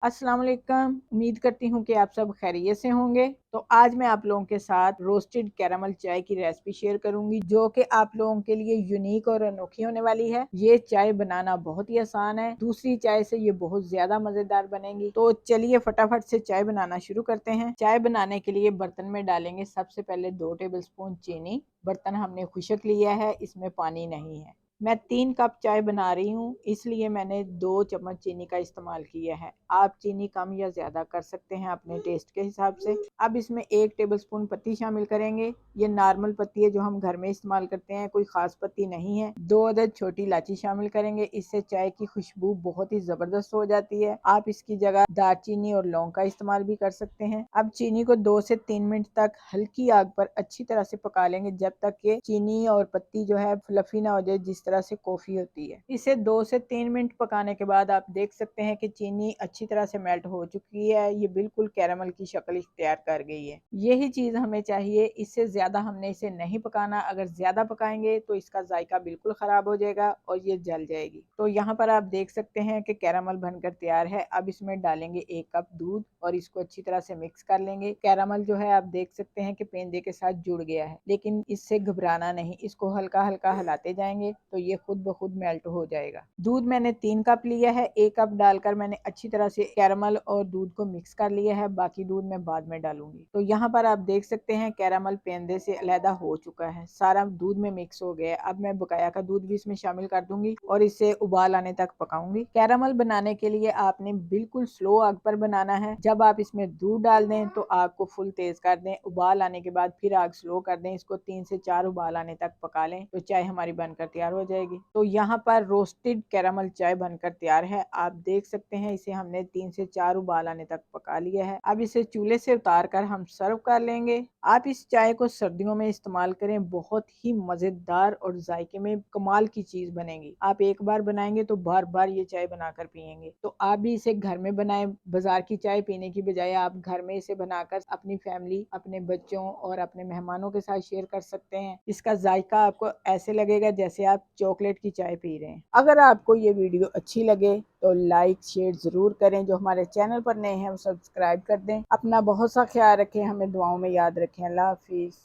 अस्सलाम वालेकुम। उम्मीद करती हूँ कि आप सब खैरियत से होंगे। तो आज मैं आप लोगों के साथ रोस्टेड कैरामल चाय की रेसिपी शेयर करूंगी जो कि आप लोगों के लिए यूनिक और अनोखी होने वाली है। ये चाय बनाना बहुत ही आसान है, दूसरी चाय से ये बहुत ज्यादा मजेदार बनेगी। तो चलिए फटाफट से चाय बनाना शुरू करते हैं। चाय बनाने के लिए बर्तन में डालेंगे सबसे पहले 2 टेबल स्पून चीनी। बर्तन हमने खुशक लिया है, इसमें पानी नहीं है। मैं 3 कप चाय बना रही हूँ, इसलिए मैंने 2 चम्मच चीनी का इस्तेमाल किया है। आप चीनी कम या ज्यादा कर सकते हैं अपने टेस्ट के हिसाब से। अब इसमें 1 टेबलस्पून पत्ती शामिल करेंगे। ये नॉर्मल पत्ती है जो हम घर में इस्तेमाल करते हैं, कोई खास पत्ती नहीं है। 2 अदद छोटी इलायची शामिल करेंगे, इससे चाय की खुशबू बहुत ही जबरदस्त हो जाती है। आप इसकी जगह दालचीनी और लौंग का इस्तेमाल भी कर सकते हैं। अब चीनी को 2 से 3 मिनट तक हल्की आग पर अच्छी तरह से पका लेंगे, जब तक कि चीनी और पत्ती जो है फ्लफी ना हो जाए, जिस तरह से कॉफी होती है। इसे 2 से 3 मिनट पकाने के बाद आप देख सकते हैं कि चीनी अच्छी तरह से मेल्ट हो चुकी है। ये बिल्कुल कैरामल की शक्ल इख्तियार कर गई है। यही चीज हमें चाहिए, इससे ज्यादा हमने इसे नहीं पकाना। अगर ज्यादा पकाएंगे तो इसका जायका बिल्कुल खराब हो जाएगा और ये जल जाएगी। तो यहाँ पर आप देख सकते हैं कि कैरामल बनकर तैयार है। अब इसमें डालेंगे 1 कप दूध और इसको अच्छी तरह से मिक्स कर लेंगे। कैरामल जो है आप देख सकते हैं कि पेंदे के साथ जुड़ गया है, लेकिन इससे घबराना नहीं, इसको हल्का हल्का हिलाते जाएंगे तो ये खुद ब खुद मेल्ट हो जाएगा। दूध मैंने 3 कप लिया है, 1 कप डालकर मैंने अच्छी तरह से कैरामल और दूध को मिक्स कर लिया है। बाकी दूध मैं बाद में डालूंगी। तो यहाँ पर आप देख सकते हैं कैरामल पेंदे से अलहदा हो चुका है, सारा दूध में मिक्स हो गया है। अब मैं बकाया का दूध भी इसमें शामिल कर दूंगी और इसे उबाल आने तक पकाऊंगी। कैरामल बनाने के लिए आपने बिल्कुल स्लो आग पर बनाना है। जब आप इसमें दूध डाल दें तो आग को फुल तेज कर दें। उबाल आने के बाद फिर आग स्लो कर दें। इसको 3 से 4 उबाल आने तक पका लें तो चाय हमारी बनकर तैयार हो जाएगी। तो यहाँ पर रोस्टेड कैरामल चाय बनकर तैयार है। आप देख सकते हैं इसे हमने 3 से 4 उबाल आने तक पका लिया है। अब इसे चूल्हे से उतार कर हम सर्व कर लेंगे। आप इस चाय को सर्दियों में इस्तेमाल करें, बहुत ही मजेदार और जायके में कमाल की चीज बनेगी। आप एक बार बनाएंगे तो बार बार ये चाय बनाकर पियेंगे। तो आप भी इसे घर में बनाएं। बाजार की चाय पीने की बजाय आप घर में इसे बनाकर अपनी फैमिली, अपने बच्चों और अपने मेहमानों के साथ शेयर कर सकते हैं। इसका जायका आपको ऐसे लगेगा जैसे आप चॉकलेट की चाय पी रहे हैं। अगर आपको ये वीडियो अच्छी लगे तो लाइक शेयर जरूर करें। जो हमारे चैनल पर नए हैं वो सब्सक्राइब कर दें। अपना बहुत सा ख्याल रखें, हमें दुआओं में याद रखें। अल्लाह हाफिज।